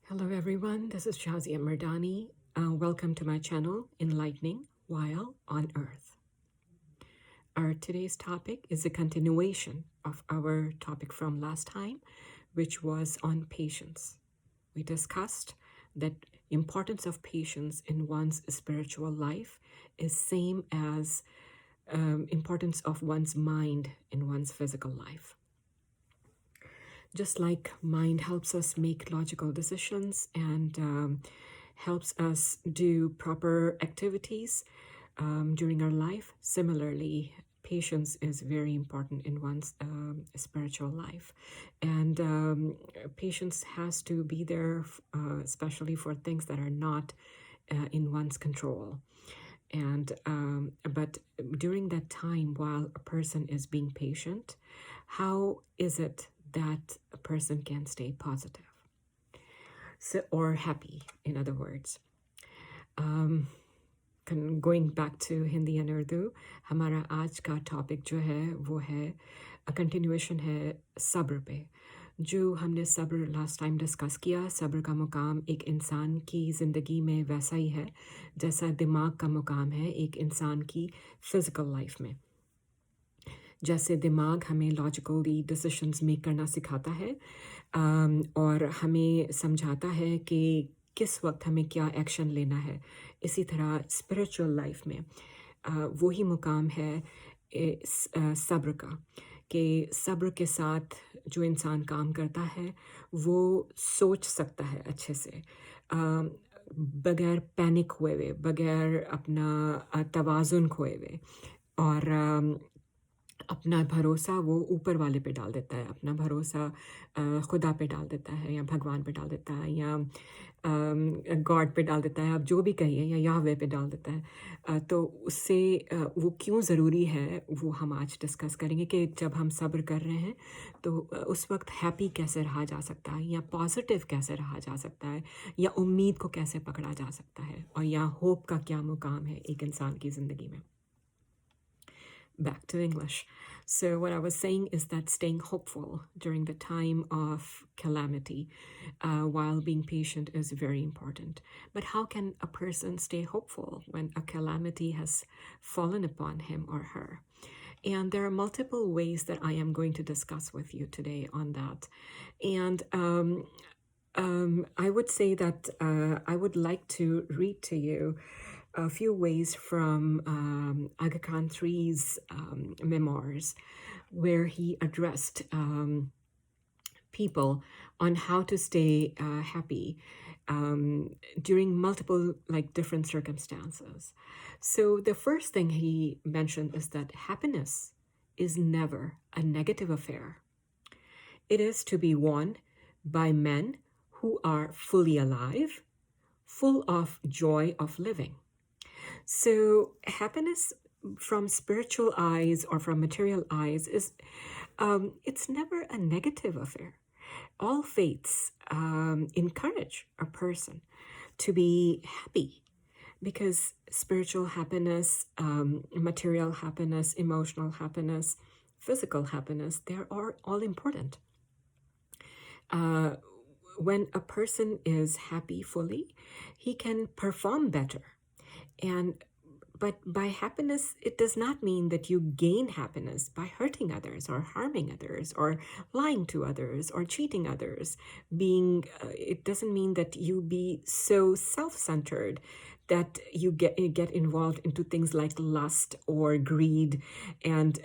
Hello everyone, this is Shazia Mardani. Welcome to my channel, Enlightening While on Earth. Our today's topic is a continuation of our topic from last time, which was on patience. We discussed that importance of patience in one's spiritual life is same as importance of one's mind in one's physical life. Just like mind helps us make logical decisions and helps us do proper activities during our life, similarly, patience is very important in one's spiritual life. And patience has to be there, especially for things that are not in one's control. And but during that time, while a person is being patient, how is it that a person can stay positive or happy, in other words? Going back to Hindi and Urdu, हमारा आज का topic जो है वो है continuation है सब्र पे। जो हमने सब्र लास्ट टाइम डिस्कस किया, सब्र का मुकाम एक इंसान की ज़िंदगी में वैसा ही है जैसा दिमाग का मुकाम है एक इंसान की फ़िज़िकल लाइफ में। जैसे दिमाग हमें लॉजिकली डिसीशंस मेक करना सिखाता है और हमें समझाता है कि किस वक्त हमें क्या एक्शन लेना है, इसी तरह स्पिरिचुअल लाइफ में वही मुकाम है सब्र का, कि सब्र के साथ जो इंसान काम करता है वो सोच सकता है अच्छे से, बगैर पैनिक हुए हुए, बगैर अपना तवाज़ुन खोए हुए, और अपना भरोसा वो ऊपर वाले पे डाल देता है, अपना भरोसा खुदा पे डाल देता है या भगवान पे डाल देता है या गॉड पे डाल देता है, आप जो भी कहिए, या याहवे पे डाल देता है। तो उससे वो क्यों ज़रूरी है वो हम आज डिस्कस करेंगे कि जब हम सब्र कर रहे हैं तो उस वक्त हैप्पी कैसे रहा जा सकता है, या पॉजिटिव कैसे रहा जा सकता है, या उम्मीद को कैसे पकड़ा जा सकता है, और या होप का क्या मुकाम है एक इंसान की ज़िंदगी में। Back to English. So what I was saying is that staying hopeful during the time of calamity while being patient is very important. But how can a person stay hopeful when a calamity has fallen upon him or her? And there are multiple ways that I am going to discuss with you today on that. And I would say that I would like to read to you a few ways from Aga Khan III's memoirs, where he addressed people on how to stay happy during multiple, different circumstances. So the first thing he mentioned is that happiness is never a negative affair. It is to be won by men who are fully alive, full of joy of living. So happiness from spiritual eyes or from material eyes is, it's never a negative affair. All faiths encourage a person to be happy, because spiritual happiness, material happiness, emotional happiness, physical happiness, they are all important. When a person is happy fully, he can perform better. But by happiness, it does not mean that you gain happiness by hurting others or harming others or lying to others or cheating others. It doesn't mean that you be so self-centered that you get involved into things like lust or greed and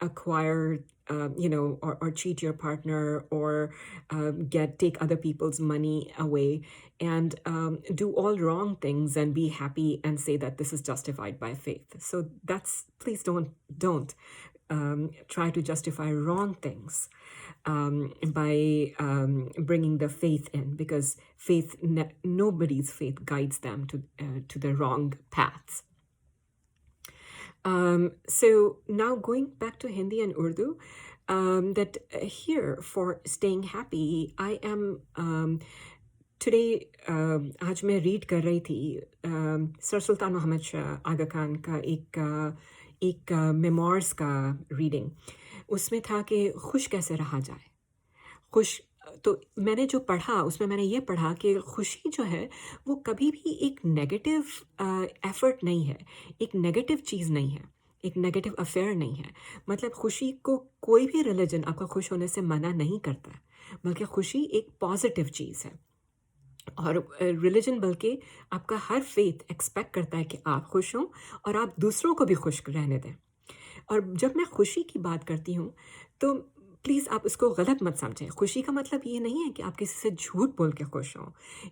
acquire or cheat your partner, or take other people's money away and do all wrong things and be happy and say that this is justified by faith. So please don't try to justify wrong things by bringing the faith in, because nobody's faith guides them to the wrong paths. So now going back to Hindi and Urdu, that here for staying happy, I am today, आज मैं read कर रही थी sir सुल्तान मोहम्मद शाह आगा खान का एक memoirs का reading. उसमें था कि खुश कैसे रहा जाए, खुश तो मैंने जो पढ़ा उसमें मैंने ये पढ़ा कि खुशी जो है वो कभी भी एक नेगेटिव एफर्ट नहीं है, एक नेगेटिव चीज़ नहीं है, एक नेगेटिव अफेयर नहीं है। मतलब खुशी को कोई भी रिलीजन आपको खुश होने से मना नहीं करता है, बल्कि खुशी एक पॉजिटिव चीज़ है। और रिलीजन बल्कि आपका हर फेथ एक्सपेक्ट करता है कि आप खुश हों और आप दूसरों को भी खुश रहने दें। और जब मैं खुशी की बात करती हूँ तो प्लीज़ आप उसको गलत मत समझें। खुशी का मतलब ये नहीं है कि आप किसी से झूठ बोल के खुश हों,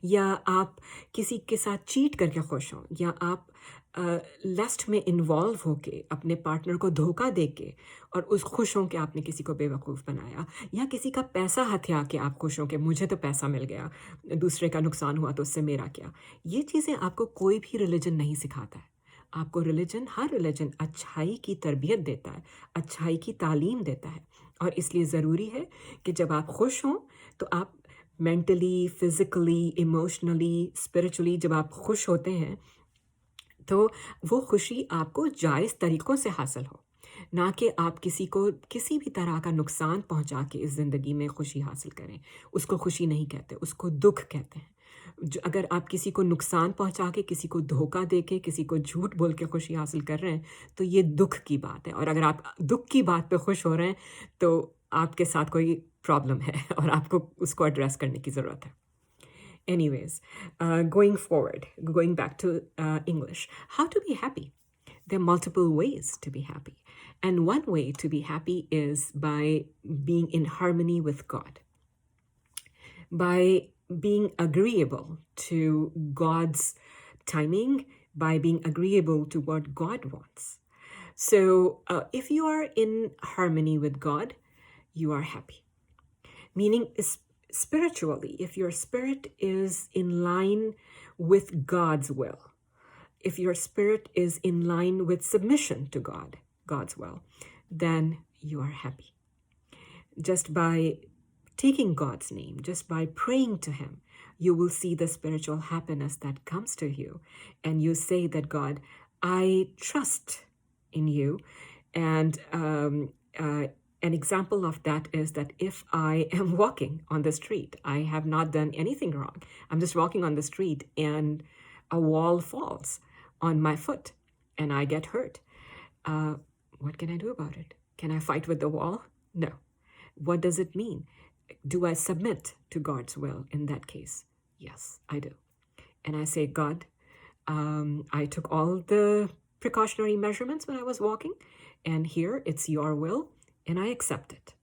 या आप किसी के साथ चीट करके खुश हों, या आप लस्ट में इन्वॉल्व होके अपने पार्टनर को धोखा दे के और उस खुश हों कि आपने किसी को बेवकूफ़ बनाया, या किसी का पैसा हथिया के आप खुश हों कि मुझे तो पैसा मिल गया, दूसरे का नुकसान हुआ तो उससे मेरा क्या। ये चीज़ें आपको कोई भी रिलीजन नहीं सिखाता है। आपको रिलीजन, हर रिलीजन अच्छाई की तरबियत देता है, अच्छाई की तालीम देता है। और इसलिए ज़रूरी है कि जब आप खुश हों तो आप मेंटली, फिज़िकली, इमोशनली, स्पिरिचुअली जब आप खुश होते हैं तो वो खुशी आपको जायज़ तरीक़ों से हासिल हो, ना कि आप किसी को किसी भी तरह का नुकसान पहुंचा के इस ज़िंदगी में खुशी हासिल करें। उसको खुशी नहीं कहते, उसको दुख कहते हैं। अगर आप किसी को नुकसान पहुंचा के, किसी को धोखा दे के, किसी को झूठ बोल के खुशी हासिल कर रहे हैं तो ये दुख की बात है। और अगर आप दुख की बात पे खुश हो रहे हैं तो आपके साथ कोई प्रॉब्लम है और आपको उसको एड्रेस करने की ज़रूरत है। Anyways, going forward, going back to English, how to be happy? There are multiple ways to be happy. And one way to be happy is by being in harmony with God, by being agreeable to God's timing, by being agreeable to what God wants. So if you are in harmony with God, you are happy. Meaning spiritually, if your spirit is in line with God's will, if your spirit is in line with submission to God, God's will, then you are happy. Just by taking God's name, just by praying to Him, you will see the spiritual happiness that comes to you. And you say that, God, I trust in you. And an example of that is that if I am walking on the street, I have not done anything wrong. I'm just walking on the street and a wall falls on my foot and I get hurt. What can I do about it? Can I fight with the wall? No. What does it mean? Do I submit to God's will in that case? Yes, I do. And I say, God, I took all the precautionary measurements when I was walking, and here it's your will, and I accept it.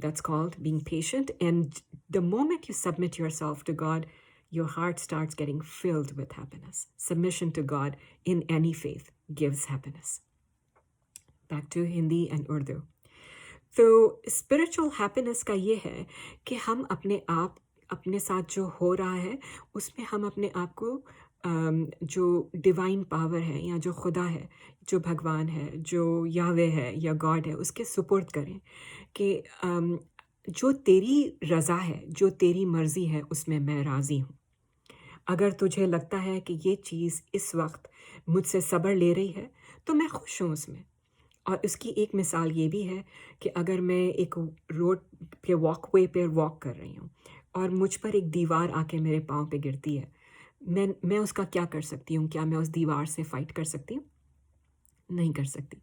That's called being patient. And the moment you submit yourself to God, your heart starts getting filled with happiness. Submission to God in any faith gives happiness. Back to Hindi and Urdu. तो spiritual happiness का ये है कि हम अपने साथ जो हो रहा है उसमें हम अपने आप को जो डिवाइन पावर है या जो खुदा है, जो भगवान है, जो यावे है या गॉड है, उसके सुपुर्द करें कि जो तेरी रज़ा है, जो तेरी मर्ज़ी है, उसमें मैं राज़ी हूँ। अगर तुझे लगता है कि ये चीज़ इस वक्त मुझसे सब्र ले रही है तो मैं खुश हूँ उसमें। और इसकी एक मिसाल ये भी है कि अगर मैं एक रोड पे वॉकवे पे वॉक कर रही हूँ और मुझ पर एक दीवार आके मेरे पाँव पे गिरती है, मैं उसका क्या कर सकती हूँ? क्या मैं उस दीवार से फाइट कर सकती हूँ? नहीं कर सकती।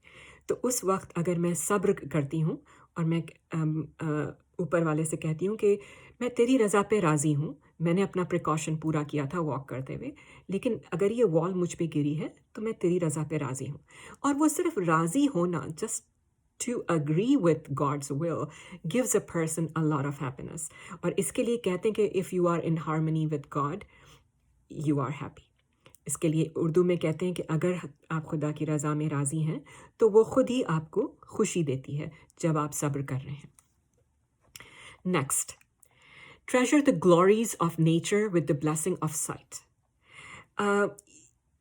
तो उस वक्त अगर मैं सब्र करती हूँ और मैं ऊपर वाले से कहती हूँ कि मैं तेरी रज़ा पे राज़ी हूँ, मैंने अपना प्रिकॉशन पूरा किया था वॉक करते हुए, लेकिन अगर ये वॉल मुझ पे गिरी है तो मैं तेरी रज़ा पे राज़ी हूँ। और वो सिर्फ राज़ी होना, just to agree with God's will, gives a person a lot of happiness. और इसके लिए कहते हैं कि if you are in harmony with God, you are happy. इसके लिए उर्दू में कहते हैं कि अगर आप खुदा की रज़ा में राज़ी हैं तो वो खुद ही आपको खुशी देती है जब आप सब्र कर रहे हैं। Next, treasure the glories of nature with the blessing of sight.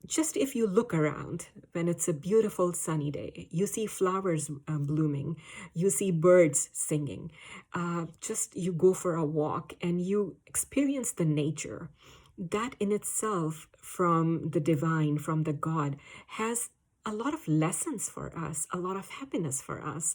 Just if you look around when it's a beautiful sunny day, you see flowers blooming, you see birds singing, just you go for a walk and you experience the nature. That in itself, from the divine, from the God, has a lot of lessons for us, a lot of happiness for us,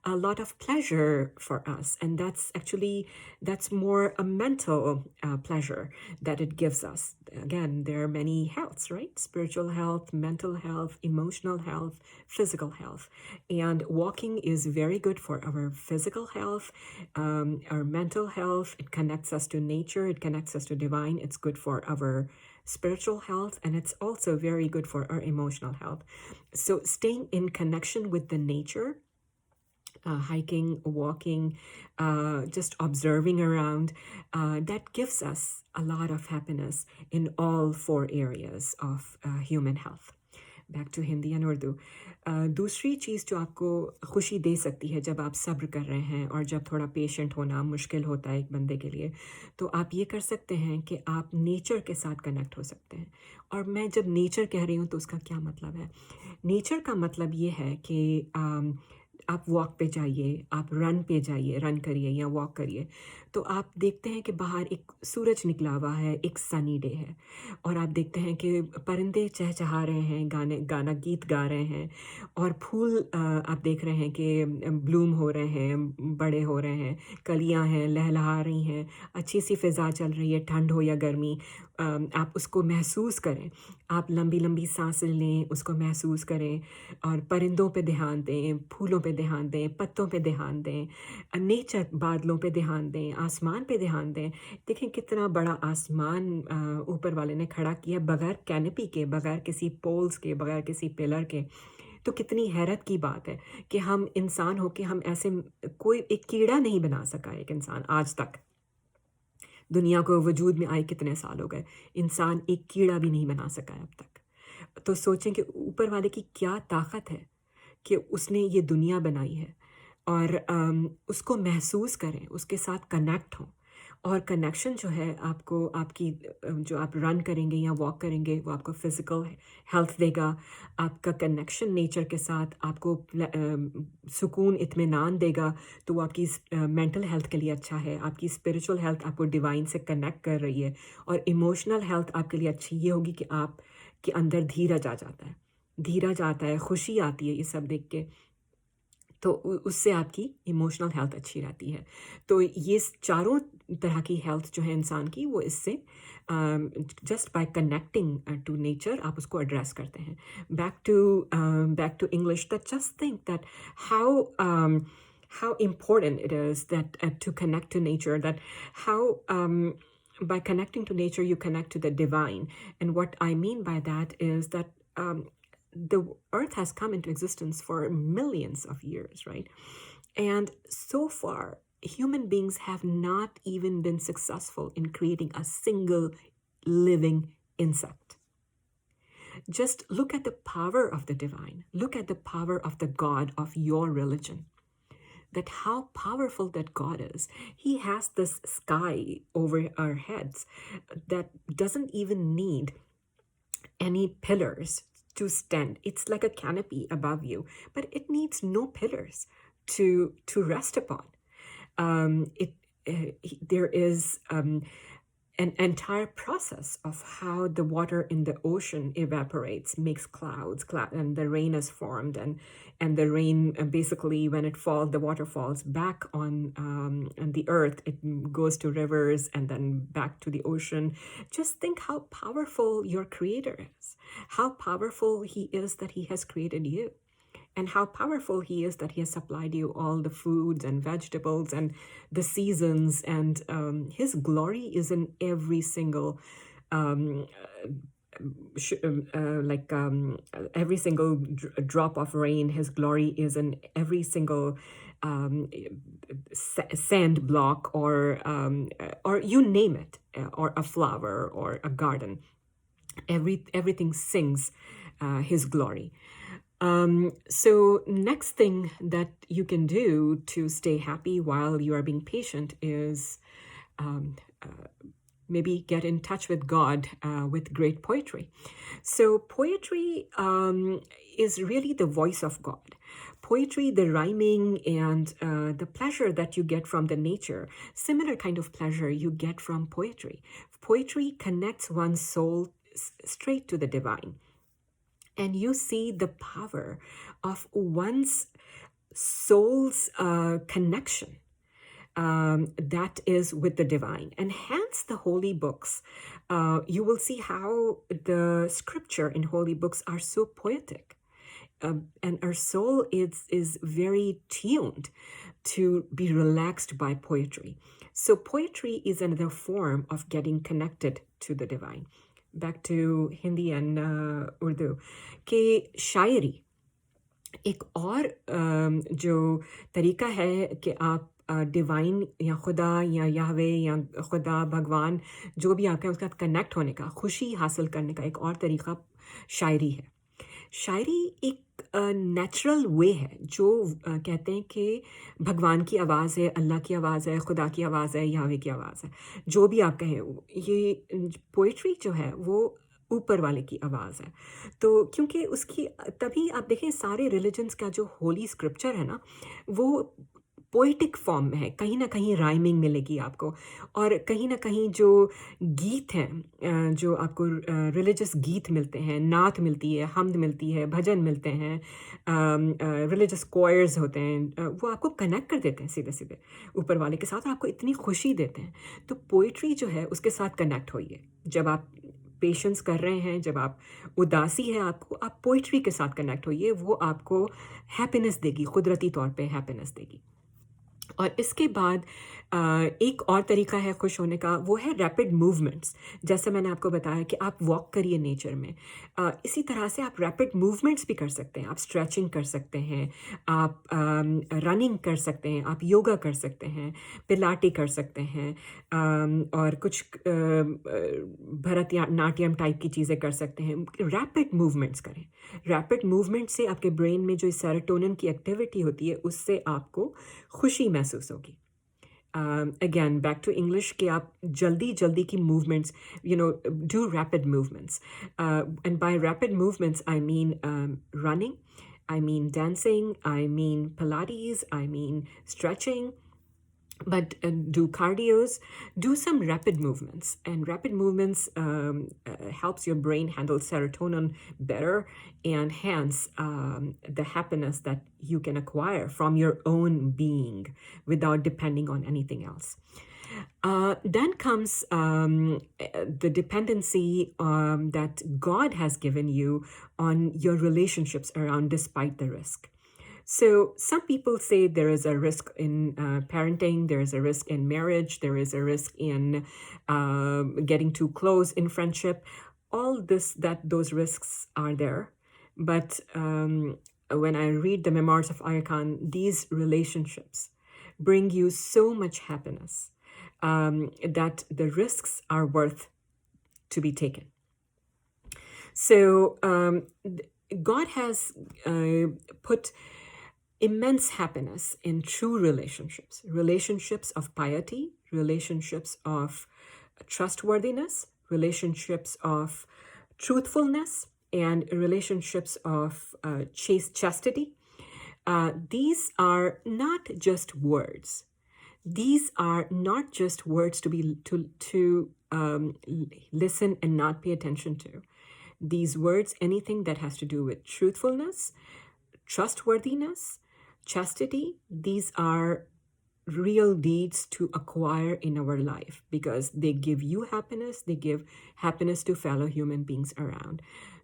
a lot of pleasure for us. And that's more a mental pleasure that it gives us. Again, there are many healths, right? Spiritual health, mental health, emotional health, physical health. And walking is very good for our physical health, our mental health. It connects us to nature, it connects us to divine. It's good for our spiritual health, and it's also very good for our emotional health. So staying in connection with the nature, hiking, walking, just observing around, that gives us a lot of happiness in all four areas of human health. Back to Hindi and Urdu. दूसरी चीज़ जो आपको खुशी दे सकती है जब आप सब्र कर रहे हैं और जब थोड़ा पेशेंट होना मुश्किल होता है एक बंदे के लिए, तो आप ये कर सकते हैं कि आप नेचर के साथ कनेक्ट हो सकते हैं। और मैं जब नेचर कह रही हूँ तो उसका क्या मतलब है? नेचर का मतलब ये है कि आप वॉक पे जाइए, आप रन पे जाइए, रन करिए या वॉक करिए, तो आप देखते हैं कि बाहर एक सूरज निकला हुआ है, एक सनी डे है, और आप देखते हैं कि परिंदे चहचहा रहे हैं, गाना गीत गा रहे हैं, और फूल आप देख रहे हैं कि ब्लूम हो रहे हैं, बड़े हो रहे हैं, कलियां हैं, लहलहा रही हैं, अच्छी सी फिज़ा चल रही है, ठंड हो या गर्मी, आप उसको महसूस करें, आप लंबी लंबी सांसें लें, उसको महसूस करें, और परिंदों पे ध्यान दें, फूलों पे ध्यान दें, पत्तों पे ध्यान दें, नेचर, बादलों पे ध्यान दें, आसमान पे ध्यान दें। देखें कितना बड़ा आसमान ऊपर वाले ने खड़ा किया, बगैर कैनपी के, बगैर किसी पोल्स के, बगैर किसी पिलर के। तो कितनी हैरत की बात है कि हम इंसान हो के हम ऐसे कोई एक कीड़ा नहीं बना सका एक इंसान आज तक। दुनिया को वजूद में आए कितने साल हो गए, इंसान एक कीड़ा भी नहीं बना सका है अब तक। तो सोचें कि ऊपर वाले की क्या ताकत है कि उसने ये दुनिया बनाई है, और उसको महसूस करें, उसके साथ कनेक्ट हों। और कनेक्शन जो है आपको आपकी जो आप रन करेंगे या वॉक करेंगे वो आपको फिज़िकल हेल्थ देगा। आपका कनेक्शन नेचर के साथ आपको सुकून, इत्मीनान देगा, तो वो आपकी मेंटल हेल्थ के लिए अच्छा है। आपकी स्पिरिचुअल हेल्थ आपको डिवाइन से कनेक्ट कर रही है, और इमोशनल हेल्थ आपके लिए अच्छी ये होगी कि आप के अंदर धीरज आ जाता है, धीरज आता है, खुशी आती है ये सब देख के, तो उससे आपकी इमोशनल हेल्थ अच्छी रहती है। तो ये चारों तरह की हेल्थ जो है इंसान की, वो इससे just by connecting to nature आप उसको एड्रेस करते हैं। Back to English, that just think that how important it is that to connect to nature, that how by connecting to nature you connect to the divine. And what I mean by that is that the earth has come into existence for millions of years, right? And so far, human beings have not even been successful in creating a single living insect. Just look at the power of the divine. Look at the power of the God of your religion. That how powerful that God is. He has this sky over our heads that doesn't even need any pillars to stand. It's like a canopy above you, but it needs no pillars to rest upon. There is an entire process of how the water in the ocean evaporates, makes clouds, and the rain is formed, and the rain basically, when it falls, the water falls back on the earth. It goes to rivers and then back to the ocean. Just think how powerful your Creator is, how powerful He is that He has created you, and how powerful He is that He has supplied you all the foods and vegetables and the seasons, and His glory is in every single every single drop of rain. His glory is in every single sand block, or you name it, or a flower or a garden. Everything sings His glory. So next thing that you can do to stay happy while you are being patient is maybe get in touch with God with great poetry. So poetry is really the voice of God. Poetry, the rhyming, and the pleasure that you get from the nature, similar kind of pleasure you get from poetry. Poetry connects one's soul straight to the divine. and you see the power of one's soul's connection that is with the divine. And hence the holy books. You will see how the scripture in holy books are so poetic. And our soul is very tuned to be relaxed by poetry. So poetry is another form of getting connected to the divine. Back to Hindi and Urdu. कि शायरी एक और जो तरीका है कि आप divine या खुदा या याहवे या खुदा भगवान जो भी आपका है उसके साथ कनेक्ट होने का, खुशी हासिल करने का एक और तरीका शायरी है. शायरी एक नेचुरल वे है जो कहते हैं कि भगवान की आवाज़ है, अल्लाह की आवाज़ है, खुदा की आवाज़ है, याहवे की आवाज़ है, जो भी आप कहें. ये पोइट्री जो है वो ऊपर वाले की आवाज़ है. तो क्योंकि उसकी तभी आप देखें सारे रिलीजन्स का जो होली स्क्रिप्चर है ना वो पोइटिक फॉर्म में है. कहीं ना कहीं राइमिंग मिलेगी आपको, और कहीं ना कहीं जो गीत हैं, जो आपको रिलीजियस गीत मिलते हैं, नात मिलती है, हमद मिलती है, भजन मिलते हैं, रिलीजियस कोयर्स होते हैं, वो आपको कनेक्ट कर देते हैं सीधे सीधे ऊपर वाले के साथ और आपको इतनी खुशी देते हैं. तो पोइट्री जो है उसके साथ कनेक्ट होइए. जब आप पेशेंस कर रहे हैं, जब आप उदासी है आपको, आप पोइट्री के साथ कनेक्ट होइए. वो आपको हैप्पीनेस देगी, कुदरती तौर पे हैप्पीनेस देगी. और इसके बाद एक और तरीका है खुश होने का, वो है रैपिड मूवमेंट्स. जैसे मैंने आपको बताया कि आप वॉक करिए नेचर में, इसी तरह से आप रैपिड मूवमेंट्स भी कर सकते हैं. आप स्ट्रेचिंग कर सकते हैं, आप रनिंग कर सकते हैं, आप योगा कर सकते हैं, पिलाटी कर सकते हैं, और कुछ भरतनाट्यम टाइप की चीज़ें कर सकते हैं. रैपिड मूवमेंट्स करें. रैपिड मूवमेंट से आपके ब्रेन में जो सेरोटोनिन की एक्टिविटी होती है उससे आपको खुशी महसूस होगी. Again, back to English कि आप जल्दी जल्दी की movements, do rapid movements. And by rapid movements, I mean running, I mean dancing, I mean Pilates, I mean stretching. But do cardios, do some rapid movements. And rapid movements helps your brain handle serotonin better, and hence the happiness that you can acquire from your own being without depending on anything else. Then comes the dependency that God has given you on your relationships around despite the risk. So some people say there is a risk in parenting, there is a risk in marriage, there is a risk in getting too close in friendship. All those risks are there. But when I read the memoirs of Aga Khan, these relationships bring you so much happiness that the risks are worth to be taken. So God has put immense happiness in true relationships of piety, relationships of trustworthiness, relationships of truthfulness, and relationships of chastity. These are not just words. These are not just words to listen and not pay attention to. These words, anything that has to do with truthfulness, trustworthiness, chastity, these are real deeds to acquire in our life because they give you happiness, they give happiness to fellow human beings around.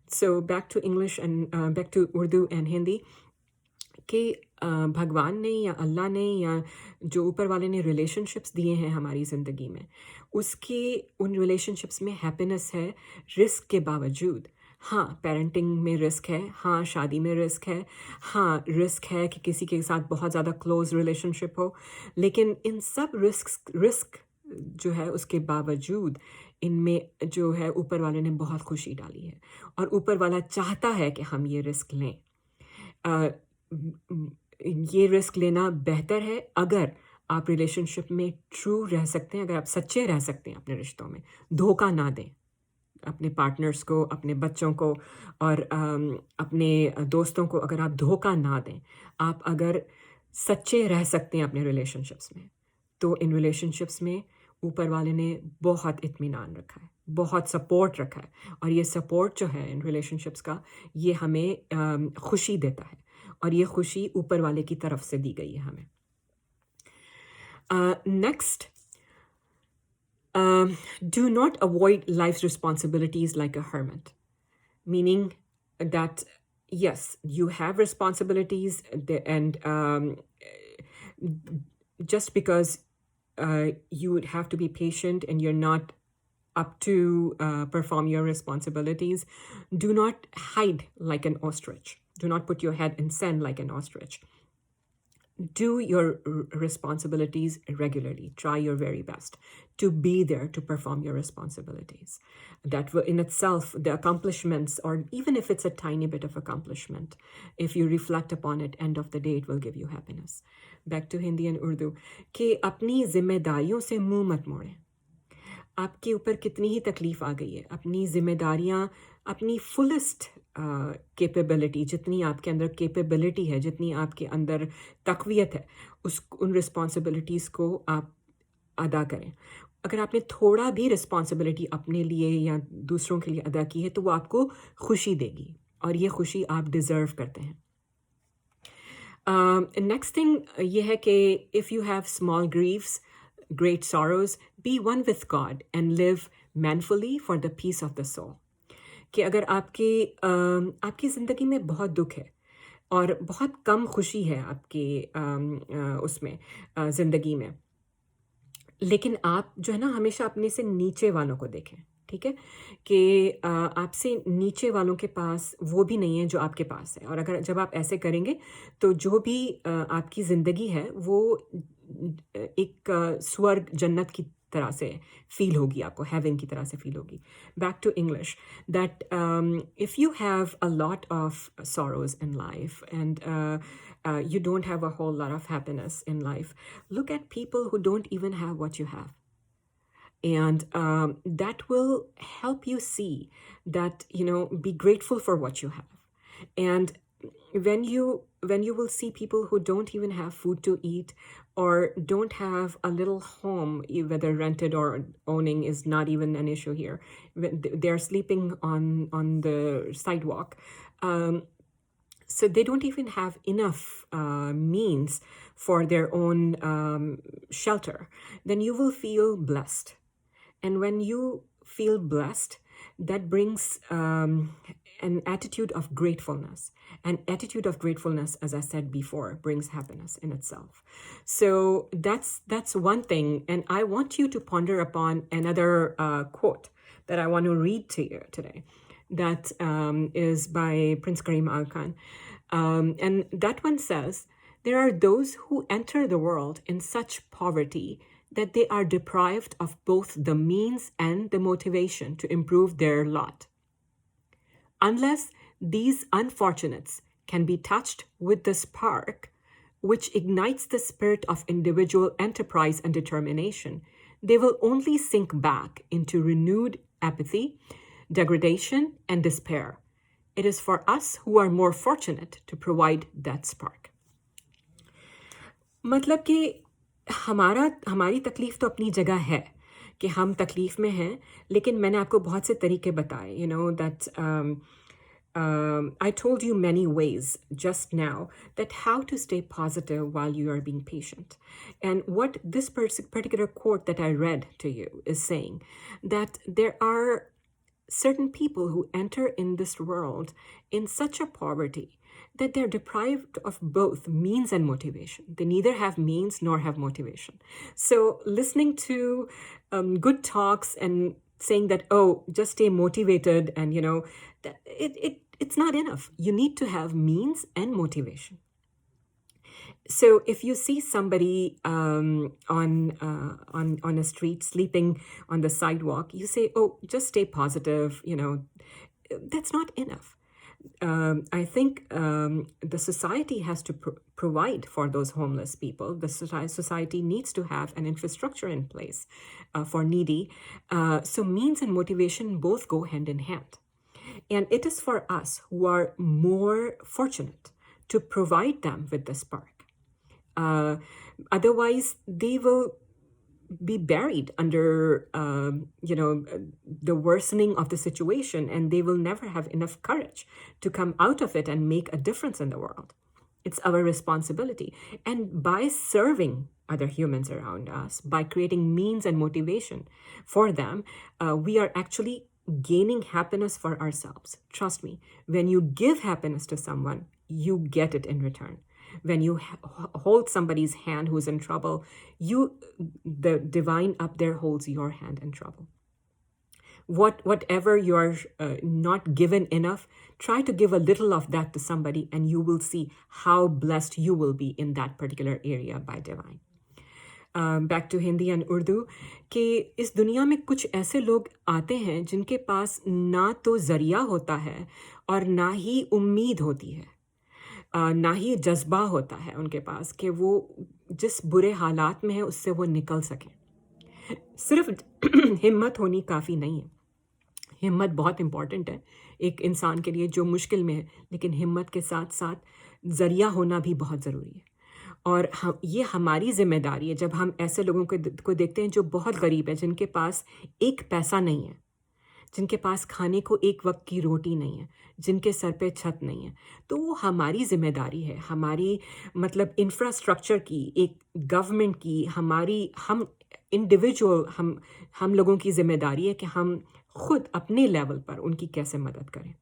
So back to English and back to Urdu and Hindi, कि भगवान ने या अल्लाह ने या जो ऊपर वाले ने रिलेशनशिप्स दिए हैं हमारी ज़िंदगी में, उसके उन रिलेशनशिप्स में हैप्पीनेस है रिस्क के बावजूद. हाँ, पेरेंटिंग में रिस्क है, हाँ शादी में रिस्क है, हाँ रिस्क है कि किसी के साथ बहुत ज़्यादा क्लोज रिलेशनशिप हो, लेकिन इन सब रिस्क जो है उसके बावजूद इनमें जो है ऊपर वाले ने बहुत खुशी डाली है और ऊपर वाला चाहता है कि हम ये रिस्क लें. ये रिस्क लेना बेहतर है अगर आप रिलेशनशिप में ट्रू रह सकते हैं, अगर आप सच्चे रह सकते हैं अपने रिश्तों में, धोखा ना दें अपने पार्टनर्स को, अपने बच्चों को और अपने दोस्तों को. अगर आप धोखा ना दें, आप अगर सच्चे रह सकते हैं अपने रिलेशनशिप्स में, तो इन रिलेशनशिप्स में ऊपर वाले ने बहुत इत्मीनान रखा है, बहुत सपोर्ट रखा है, और ये सपोर्ट जो है इन रिलेशनशिप्स का, ये हमें खुशी देता है, और ये खुशी ऊपर वाले की तरफ से दी गई है हमें. Next, do not avoid life's responsibilities like a hermit, meaning that yes, you have responsibilities, and just because you would have to be patient and you're not up to perform your responsibilities, do not hide like an ostrich. Do not put your head in sand like an ostrich. Do your responsibilities regularly. Try your very best to be there to perform your responsibilities. That will in itself, the accomplishments, or even if it's a tiny bit of accomplishment, if you reflect upon it, end of the day, it will give you happiness. Back to Hindi and Urdu. कि अपनी जिम्मेदारियों से मुंह मत मोड़ें. आपके ऊपर कितनी ही तकलीफ आ गई है, अपनी जिम्मेदारियां, अपनी फुलेस्ट कैपेबिलिटी, जितनी आपके अंदर कैपेबिलिटी है, जितनी आपके अंदर तकवीत है, उन रिस्पॉन्सिबिलिटीज़ को आप अदा करें. अगर आपने थोड़ा भी रिस्पॉन्सिबिलिटी अपने लिए या दूसरों के लिए अदा की है, तो वो आपको खुशी देगी, और ये खुशी आप डिज़र्व करते हैं. नेक्स्ट थिंग ये है कि if you have small Greaves, great sorrows, be one with God and live manfully for the peace of the soul. कि अगर आपकी ज़िंदगी में बहुत दुख है और बहुत कम खुशी है आपके उसमें ज़िंदगी में, लेकिन आप जो है ना हमेशा अपने से नीचे वालों को देखें, ठीक है, कि आपसे नीचे वालों के पास वो भी नहीं है जो आपके पास है. और अगर जब आप ऐसे करेंगे तो जो भी आपकी ज़िंदगी है वो एक स्वर्ग जन्नत की तरह से फील होगी, आपको हेवन की तरह से फील होगी. Back to English, that if you have a lot of sorrows in life and you don't have a whole lot of happiness in life, look at people who don't even have what you have. And that will help you see that, be grateful for what you have. And when you will see people who don't even have food to eat, or don't have a little home, whether rented or owning is not even an issue here, they're sleeping on the sidewalk, so they don't even have enough means for their own shelter, then you will feel blessed. And when you feel blessed, that brings an attitude of gratefulness. An attitude of gratefulness, as I said before, brings happiness in itself. So that's one thing. And I want you to ponder upon another quote that I want to read to you today. That is by Prince Karim Al Khan. And that one says, there are those who enter the world in such poverty that they are deprived of both the means and the motivation to improve their lot. Unless these unfortunates can be touched with the spark which ignites the spirit of individual enterprise and determination, they will only sink back into renewed apathy, degradation, and despair. It is for us who are more fortunate to provide that spark. मतलब कि हमारी तकलीफ़ तो अपनी जगह है कि हम तकलीफ़ में हैं, लेकिन मैंने आपको बहुत से तरीके बताए, that I told you many ways just now that how to stay positive while you are being patient. And what this particular quote that I read to you is saying, that there are certain people who enter in this world in such a poverty that they're deprived of both means and motivation. They neither have means nor have motivation. So listening to good talks and saying that, oh, just stay motivated, and that it's not enough. You need to have means and motivation. So if you see somebody on a street sleeping on the sidewalk, you say, oh, just stay positive. That's not enough. I think the society has to provide for those homeless people. The society needs to have an infrastructure in place for needy. So means and motivation both go hand in hand. And it is for us who are more fortunate to provide them with the spark. Otherwise, they will be buried under, the worsening of the situation, and they will never have enough courage to come out of it and make a difference in the world. It's our responsibility. And by serving other humans around us, by creating means and motivation for them, we are actually gaining happiness for ourselves. Trust me, when you give happiness to someone, you get it in return. When you hold somebody's hand who's in trouble, the divine up there holds your hand in trouble. Whatever you're not given enough, try to give a little of that to somebody, and you will see how blessed you will be in that particular area by divine. Back to Hindi and Urdu कि इस दुनिया में कुछ ऐसे लोग आते हैं जिनके पास ना तो ज़रिया होता है और ना ही उम्मीद होती है, ना ही जज्बा होता है उनके पास कि वो जिस बुरे हालात में है उससे वो निकल सकें. सिर्फ हिम्मत होनी काफ़ी नहीं है. हिम्मत बहुत इम्पॉर्टेंट है एक इंसान के लिए जो मुश्किल में है, लेकिन हिम्मत के साथ साथ ज़रिया होना भी बहुत ज़रूरी है. और ये हमारी ज़िम्मेदारी है जब हम ऐसे लोगों को देखते हैं जो बहुत गरीब है, जिनके पास एक पैसा नहीं है, जिनके पास खाने को एक वक्त की रोटी नहीं है, जिनके सर पे छत नहीं है, तो वो हमारी ज़िम्मेदारी है, हमारी मतलब इंफ्रास्ट्रक्चर की, एक गवर्नमेंट की, हम इंडिविजुअल हम लोगों की ज़िम्मेदारी है कि हम खुद अपने लेवल पर उनकी कैसे मदद करें.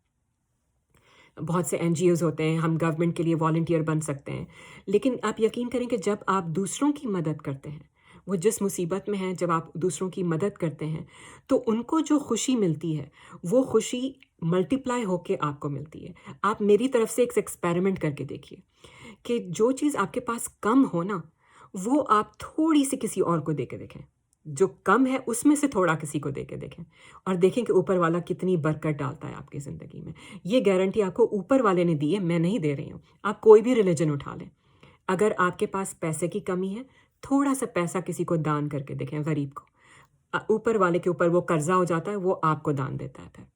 बहुत से NGOs होते हैं, हम गवर्नमेंट के लिए वॉलंटियर बन सकते हैं, लेकिन आप यकीन करें कि जब आप दूसरों की मदद करते हैं, वो जिस मुसीबत में हैं, जब आप दूसरों की मदद करते हैं तो उनको जो खुशी मिलती है वो खुशी मल्टीप्लाई होके आपको मिलती है. आप मेरी तरफ से एक एक्सपेरिमेंट करके देखिए कि जो चीज़ आपके पास कम हो ना, वो आप थोड़ी सी किसी और को दे के देखें. जो कम है उसमें से थोड़ा किसी को दे के देखें और देखें कि ऊपर वाला कितनी बरकत डालता है आपकी ज़िंदगी में. ये गारंटी आपको ऊपर वाले ने दी है, मैं नहीं दे रही हूँ. आप कोई भी रिलीजन उठा लें, अगर आपके पास पैसे की कमी है, थोड़ा सा पैसा किसी को दान करके देखें, गरीब को. ऊपर वाले के ऊपर वो कर्जा हो जाता है, वो आपको दान देता है फिर.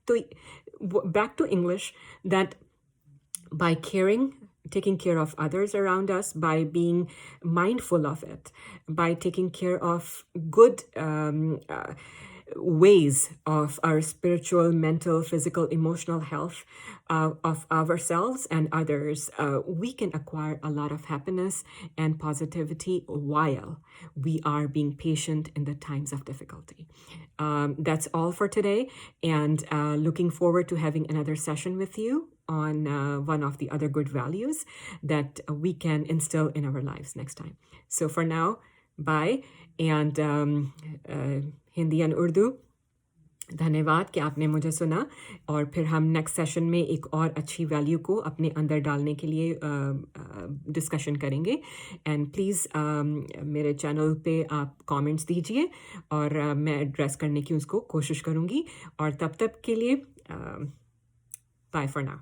तो back to English, that by taking care of others around us, by being mindful of it, by taking care of good ways of our spiritual, mental, physical, emotional health of ourselves and others, we can acquire a lot of happiness and positivity while we are being patient in the times of difficulty. That's all for today, and looking forward to having another session with you on one of the other good values that we can instill in our lives next time. So for now, bye. And Hindi and Urdu, धन्यवाद कि आपने मुझे सुना, और फिर हम next session में एक और अच्छी वैल्यू को अपने अंदर डालने के लिए डिस्कशन करेंगे. एंड प्लीज़ मेरे चैनल पे आप कमेंट्स दीजिए और मैं एड्रेस करने की उसको कोशिश करूँगी. और तब तक के लिए बाय फॉर नाउ.